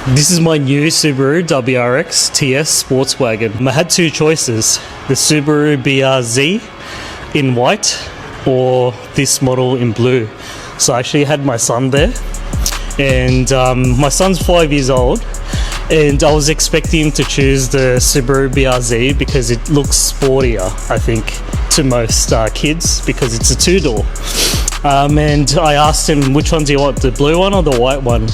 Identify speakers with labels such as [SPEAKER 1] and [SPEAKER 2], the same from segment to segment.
[SPEAKER 1] This is my new Subaru WRX TS sports wagon. I had two choices, the Subaru BRZ in white or this model in blue. So I actually had my son there, and my son's 5 years old, and I was expecting him to choose the Subaru BRZ because it looks sportier, I think, to most kids, because it's a two-door. And I asked him, which one do you want, the blue one or the white one?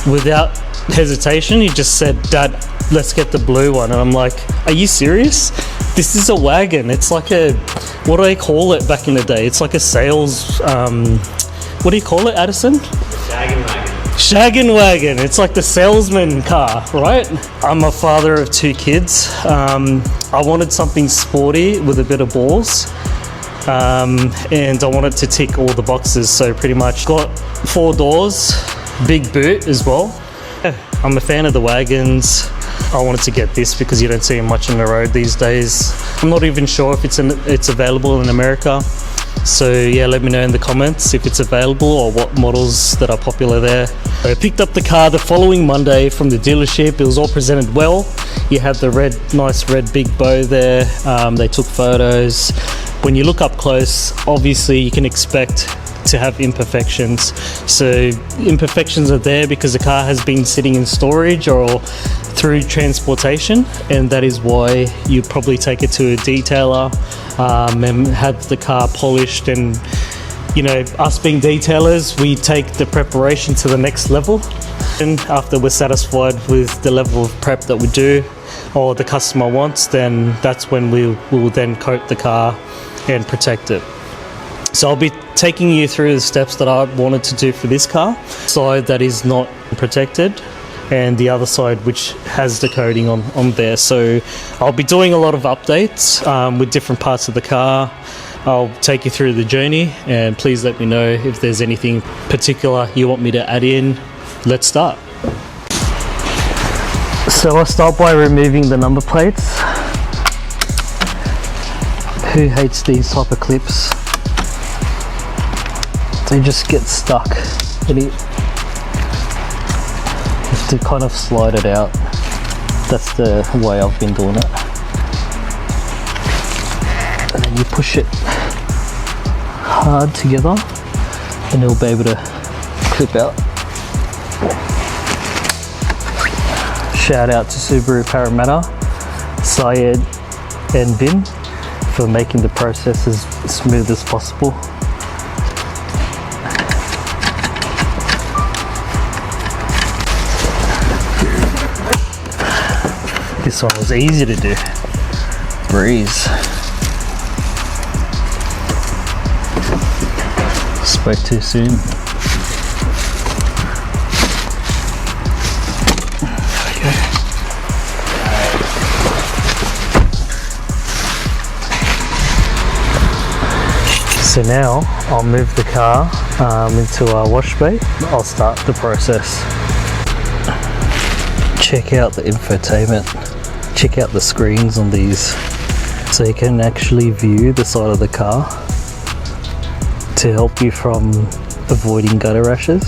[SPEAKER 1] Without hesitation, he just said, "Dad, let's get the blue one." And I'm like, are you serious? This is a wagon. It's like a, what do they call it back in the day? It's like a sales, what do you call it, Addison?
[SPEAKER 2] Shaggin' wagon.
[SPEAKER 1] Shaggin' wagon. It's like the salesman car, right? I'm a father of two kids. I wanted something sporty with a bit of balls. And I wanted to tick all the boxes, so pretty much got 4 doors, big boot as well. I'm a fan of the wagons. I wanted to get this because you don't see them much on the road these days. I'm not even sure if it's available in America. So yeah, let me know in the comments if it's available or what models that are popular there. I picked up the car the following Monday from the dealership. It was all presented well. You had the nice red big bow there. They took photos. When you look up close, obviously you can expect to have imperfections. So imperfections are there because the car has been sitting in storage or through transportation, and that is why you probably take it to a detailer and have the car polished. And you know, us being detailers, we take the preparation to the next level, and after we're satisfied with the level of prep that we do or the customer wants, then that's when we will then coat the car and protect it. So I'll be taking you through the steps that I wanted to do for this car. Side that is not protected, and the other side which has the coating on there. So I'll be doing a lot of updates with different parts of the car. I'll take you through the journey, and please let me know if there's anything particular you want me to add in. Let's start. So I'll start by removing the number plates. Who hates these type of clips? They just get stuck. You have to kind of slide it out. That's the way I've been doing it. And then you push it hard together and it'll be able to clip out. Shout out to Subaru Parramatta, Syed and Bin for making the process as smooth as possible. This one was easy to do. Breeze. Spoke too soon. So now I'll move the car into our wash bay. I'll start the process. Check out the infotainment. Check out the screens on these, so you can actually view the side of the car to help you from avoiding gutter rashes.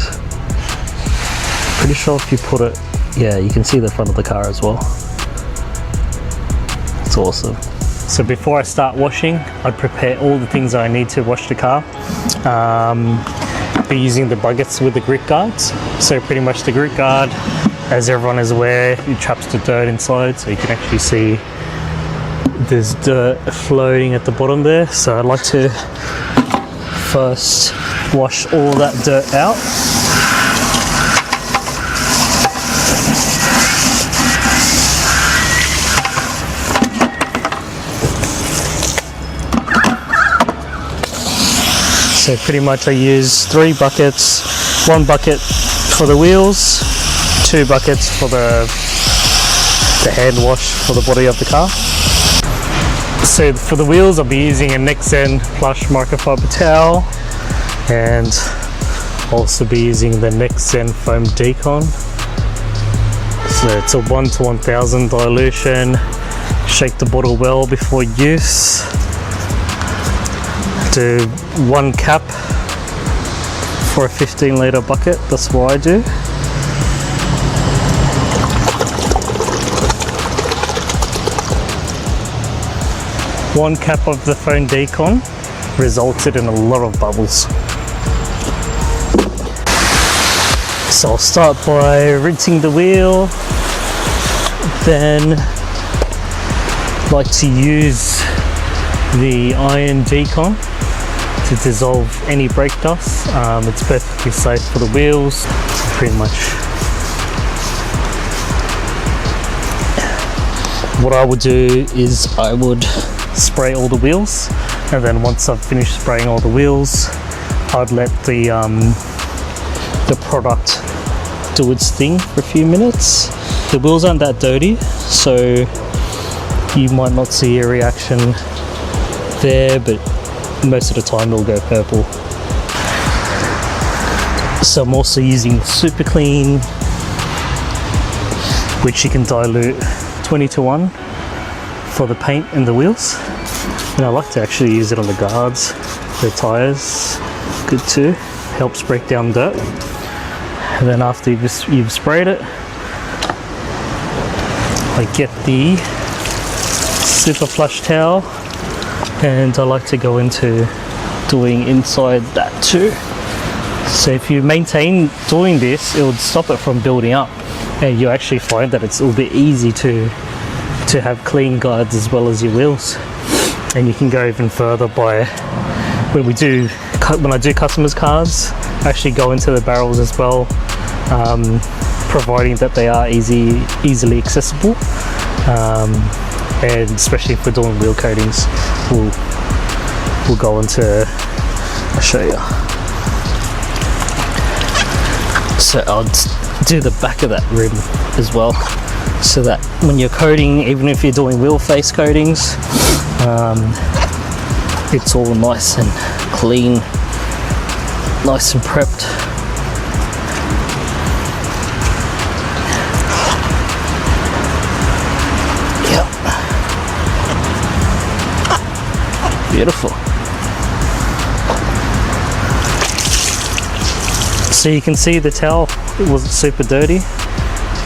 [SPEAKER 1] Pretty sure if you put it, yeah, you can see the front of the car as well. It's awesome. So before I start washing, I'd prepare all the things I need to wash the car. Be using the buckets with the grit guards. So pretty much the grit guard, as everyone is aware, it traps the dirt inside, so you can actually see there's dirt floating at the bottom there. So I'd like to first wash all that dirt out. So pretty much I use 3 buckets, 1 bucket for the wheels, 2 buckets for the hand wash for the body of the car. So for the wheels, I'll be using a NXTZEN plush microfiber towel, and also be using the NXTZEN foam decon. So it's a 1 to 1000 dilution. Shake the bottle well before use. Do 1 cap for a 15 litre bucket, that's what I do. one cap of the foam decon resulted in a lot of bubbles. So I'll start by rinsing the wheel, then like to use the iron decon to dissolve any brake dust. It's perfectly safe for the wheels, pretty much. What I would do is I would spray all the wheels, and then once I've finished spraying all the wheels, I'd let the product do its thing for a few minutes. The wheels aren't that dirty, so you might not see a reaction there, but most of the time they'll go purple. So I'm also using Super Clean, which you can dilute 20:1 for the paint and the wheels. And I like to actually use it on the guards, the tires, good too, helps break down dirt. And then after you've sprayed it, I get the super flush towel, and I like to go into doing inside that too. So if you maintain doing this, it would stop it from building up, and you actually find that it's a little bit easy to have clean guards as well as your wheels. And you can go even further by when I do customers' cars, I actually go into the barrels as well, providing that they are easily accessible, and especially if we're doing wheel coatings, we'll go into, I'll show you. So I'll do the back of that rim as well, so that when you're coating, even if you're doing wheel face coatings, it's all nice and clean, nice and prepped. Yep. Beautiful. So you can see the towel, it wasn't super dirty,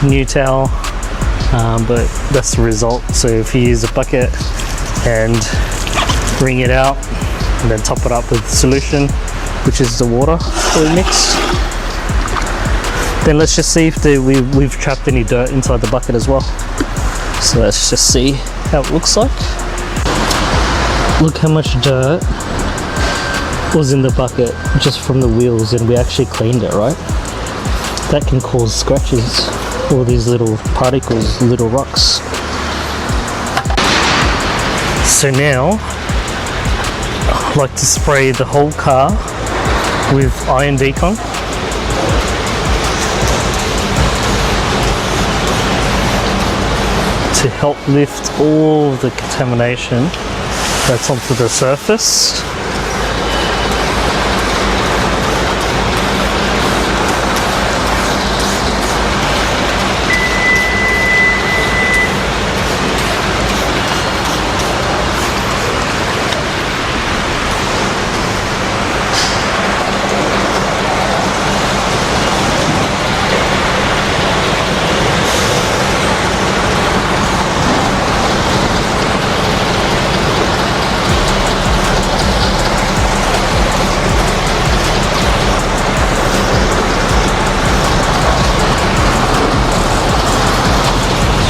[SPEAKER 1] new towel, but that's the result. So if you use a bucket and wring it out and then top it up with solution, which is the water that we mixed, then let's just see if we've trapped any dirt inside the bucket as well. So let's just see how it looks like. Look how much dirt was in the bucket just from the wheels, and we actually cleaned it, right? That can cause scratches, all these little particles, little rocks. So now I like to spray the whole car with iron decon. To help lift all the contamination that's onto the surface.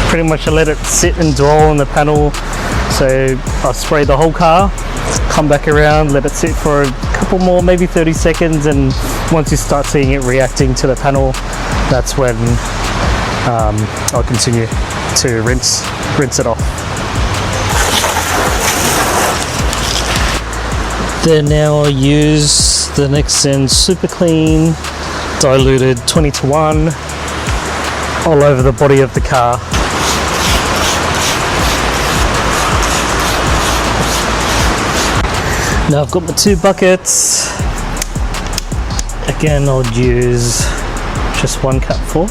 [SPEAKER 1] Pretty much I let it sit and dwell on the panel. So I spray the whole car, come back around, let it sit for a couple more, maybe 30 seconds, and once you start seeing it reacting to the panel, that's when I'll continue to rinse it off. Then now I'll use the NXTZEN Super Clean, diluted 20:1 all over the body of the car. Now I've got my two buckets. Again, I'll use just one cupful.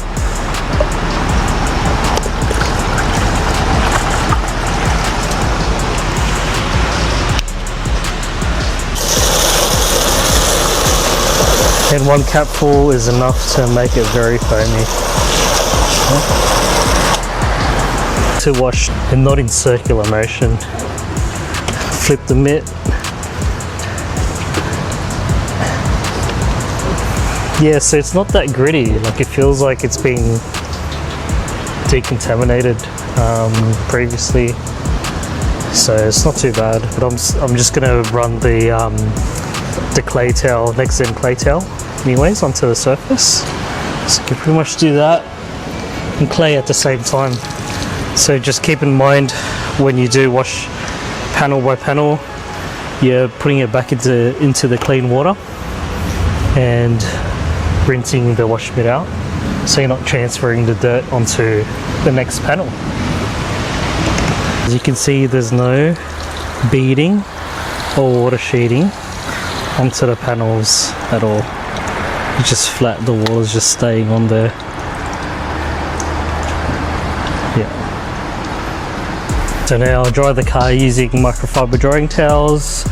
[SPEAKER 1] And one cupful is enough to make it very foamy. To wash and not in circular motion. flip the mitt. Yeah, so it's not that gritty. Like, it feels like it's been decontaminated previously, so it's not too bad. But I'm just gonna run the clay towel, NXTZEN clay towel, anyways, onto the surface. So you can pretty much do that and clay at the same time. So just keep in mind when you do wash panel by panel, you're putting it back into the clean water and rinsing the wash mitt out, so you're not transferring the dirt onto the next panel. As you can see, there's no beading or water sheeting onto the panels at all. It's just flat, the wall is just staying on there. Yeah. So now I'll dry the car using microfiber drying towels.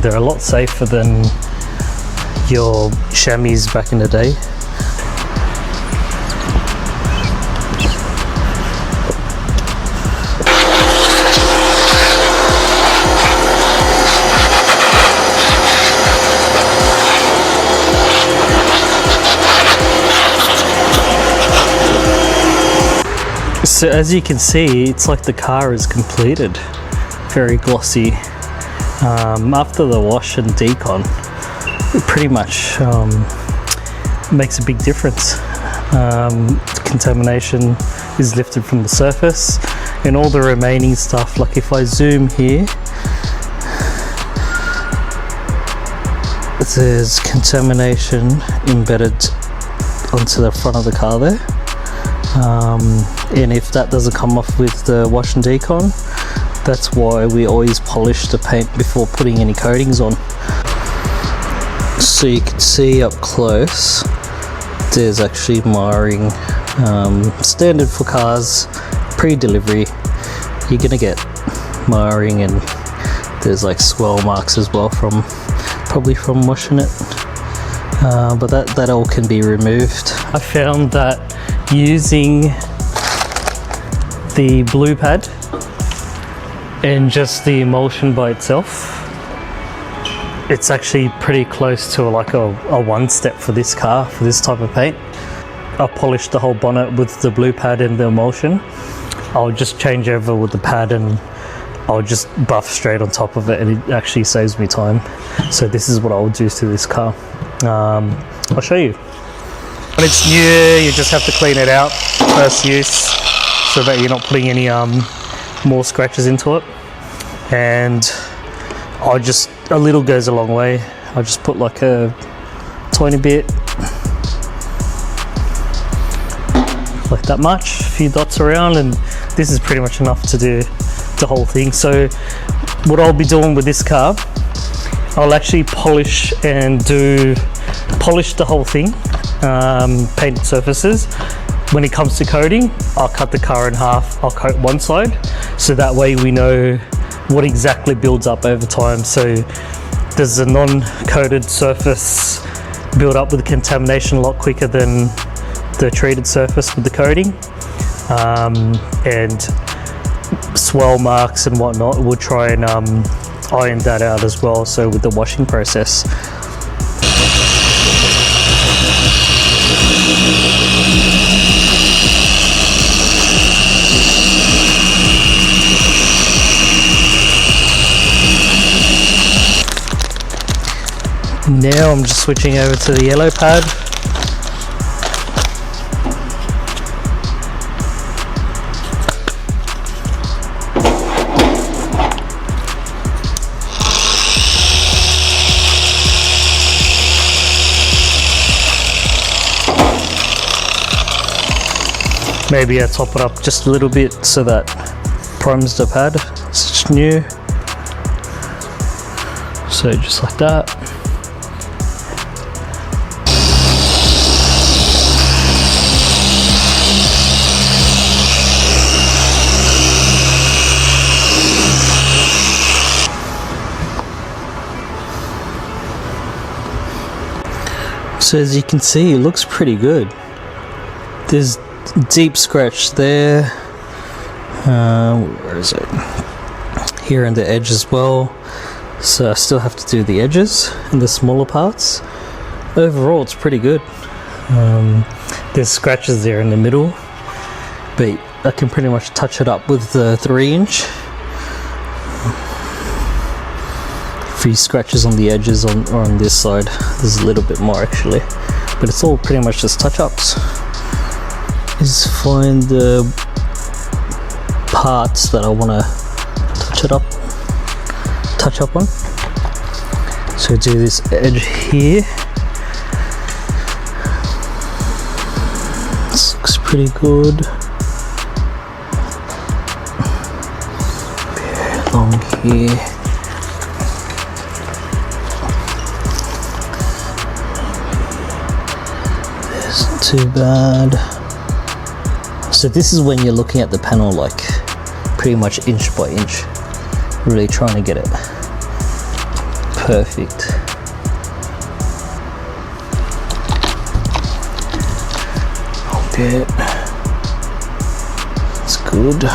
[SPEAKER 1] They're a lot safer than your chamois back in the day. So as you can see, it's like the car is completed. Very glossy. After the wash and decon, it pretty much makes a big difference. Contamination is lifted from the surface, and all the remaining stuff, like if I zoom here, there's contamination embedded onto the front of the car there. And if that doesn't come off with the wash and decon, that's why we always polish the paint before putting any coatings on. So you can see up close, there's actually marring. Standard for cars, pre-delivery, you're gonna get marring, and there's like swirl marks as well probably from washing it. But that all can be removed. I found that using the blue pad and just the emulsion by itself, it's actually pretty close to like a one step for this car, for this type of paint. I polished the whole bonnet with the blue pad and the emulsion. I'll just change over with the pad and I'll just buff straight on top of it, and it actually saves me time. So this is what I'll do to this car. I'll show you. When it's new, you just have to clean it out first use so that you're not putting any more scratches into it. And a little goes a long way. I'll just put like a tiny bit, like that much, a few dots around, and this is pretty much enough to do the whole thing. So what I'll be doing with this car, I'll actually polish the whole thing, painted surfaces. When it comes to coating, I'll cut the car in half. I'll coat one side, so that way we know what exactly builds up over time. So there's a non-coated surface build up with contamination a lot quicker than the treated surface with the coating, and swirl marks and whatnot, we'll try and iron that out as well, so with the washing process. Now I'm just switching over to the yellow pad. Maybe I top it up just a little bit so that primes the pad. It's new. So just like that. So as you can see, it looks pretty good. There's deep scratch there. Where is it? Here in the edge as well. So I still have to do the edges and the smaller parts. Overall, it's pretty good. There's scratches there in the middle, but I can pretty much touch it up with the 3-inch. A few scratches on the edges or on this side. There's a little bit more actually, but it's all pretty much just touch-ups. Just find the parts that I want to touch up on. So do this edge here. This looks pretty good. Along here. This isn't too bad. So this is when you're looking at the panel like pretty much inch by inch, really trying to get it perfect. Okay, it's good.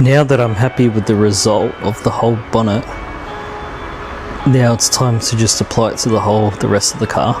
[SPEAKER 1] Now that I'm happy with the result of the whole bonnet, now it's time to just apply it to the rest of the car.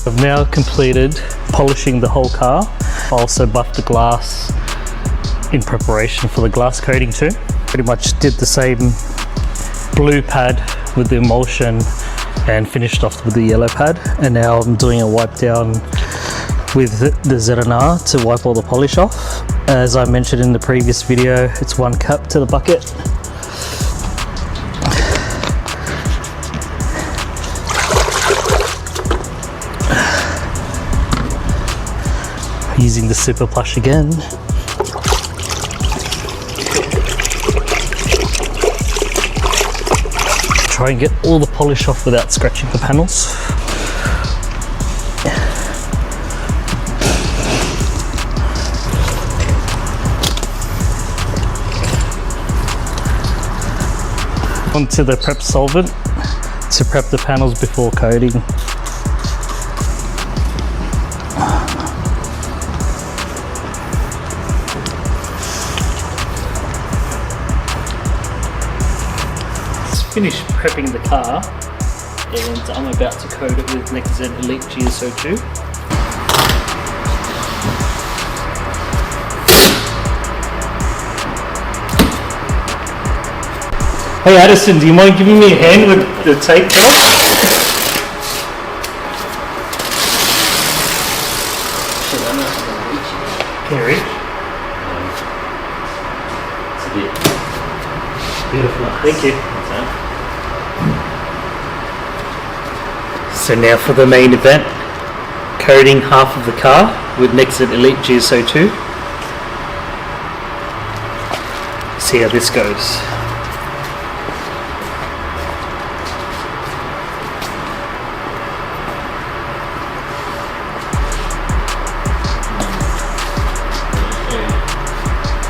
[SPEAKER 1] I've now completed polishing the whole car. I also buffed the glass in preparation for the glass coating too. Pretty much did the same blue pad with the emulsion and finished off with the yellow pad, and now I'm doing a wipe down with the ZNR to wipe all the polish off. As I mentioned in the previous video, it's one cap to the bucket. Using the super plush again. Try and get all the polish off without scratching the panels. Onto the prep solvent to prep the panels before coating. Finished prepping the car, and I'm about to coat it with NXTZEN Elite GSO2. Hey Addison, do you mind giving me a hand with the tape job? Can you reach? It's a bit beautiful. Thank you. So now for the main event, coating half of the car with NXTZEN Elite GSO2. See how this goes.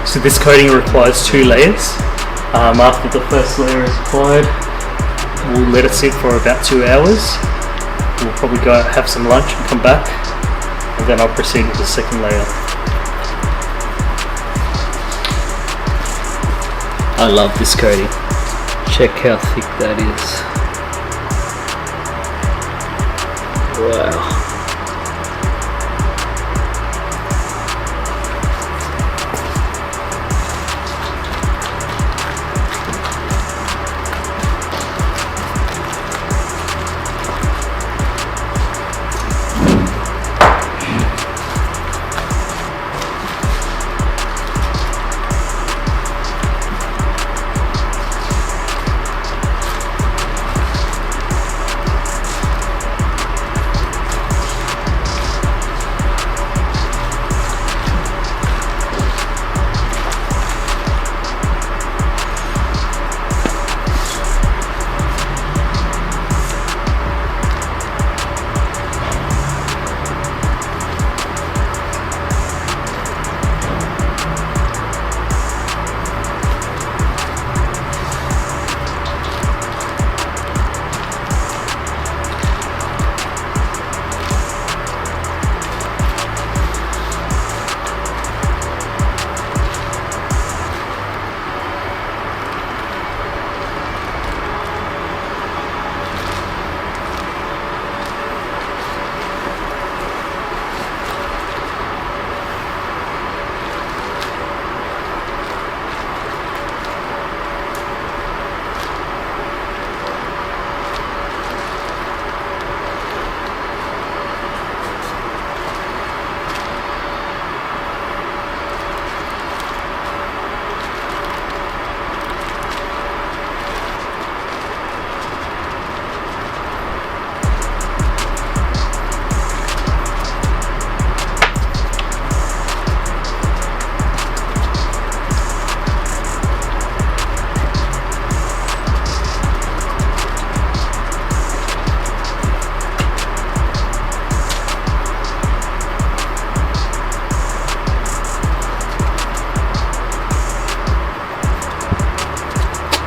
[SPEAKER 1] So this coating requires 2 layers. After the first layer is applied, we'll let it sit for about 2 hours. we'll probably go out, have some lunch and come back, and then I'll proceed with the second layer. I love this coating. Check how thick that is. Wow.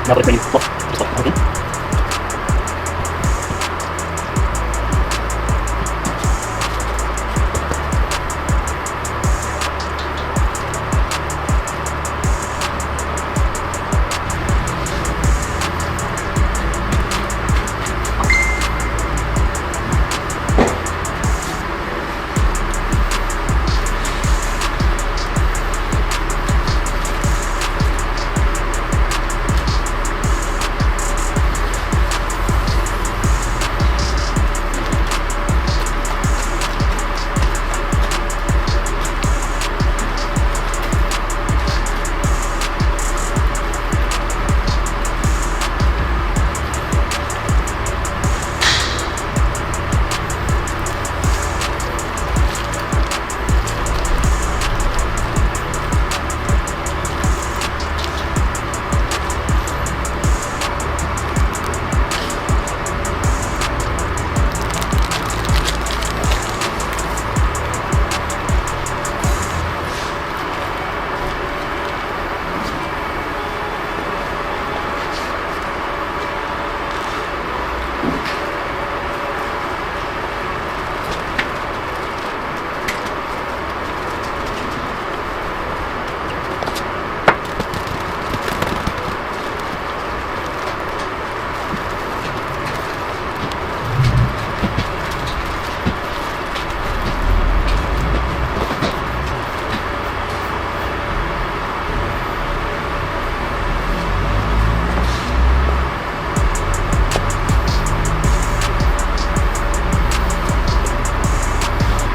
[SPEAKER 1] Now we're ready.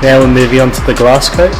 [SPEAKER 1] Now we're moving on to the glass coat.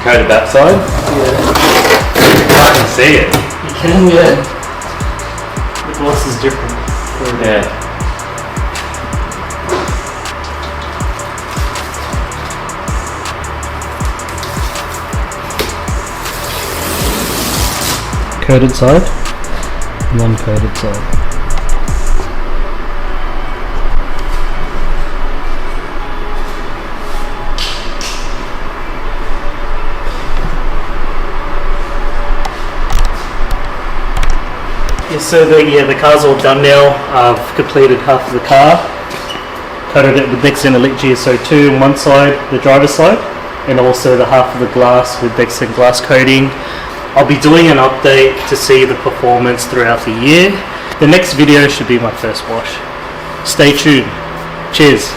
[SPEAKER 2] coated backside.
[SPEAKER 1] Yeah.
[SPEAKER 2] I can see it.
[SPEAKER 1] You can, yeah. The gloss is different.
[SPEAKER 2] Yeah.
[SPEAKER 1] Coated side, non-coated side. Yeah, so the car's all done now. I've completed half of the car. Coated it with NXTZEN Elite GSO2 on one side, the driver's side, and also the half of the glass with NXTZEN glass coating. I'll be doing an update to see the performance throughout the year. The next video should be my first wash. Stay tuned. Cheers.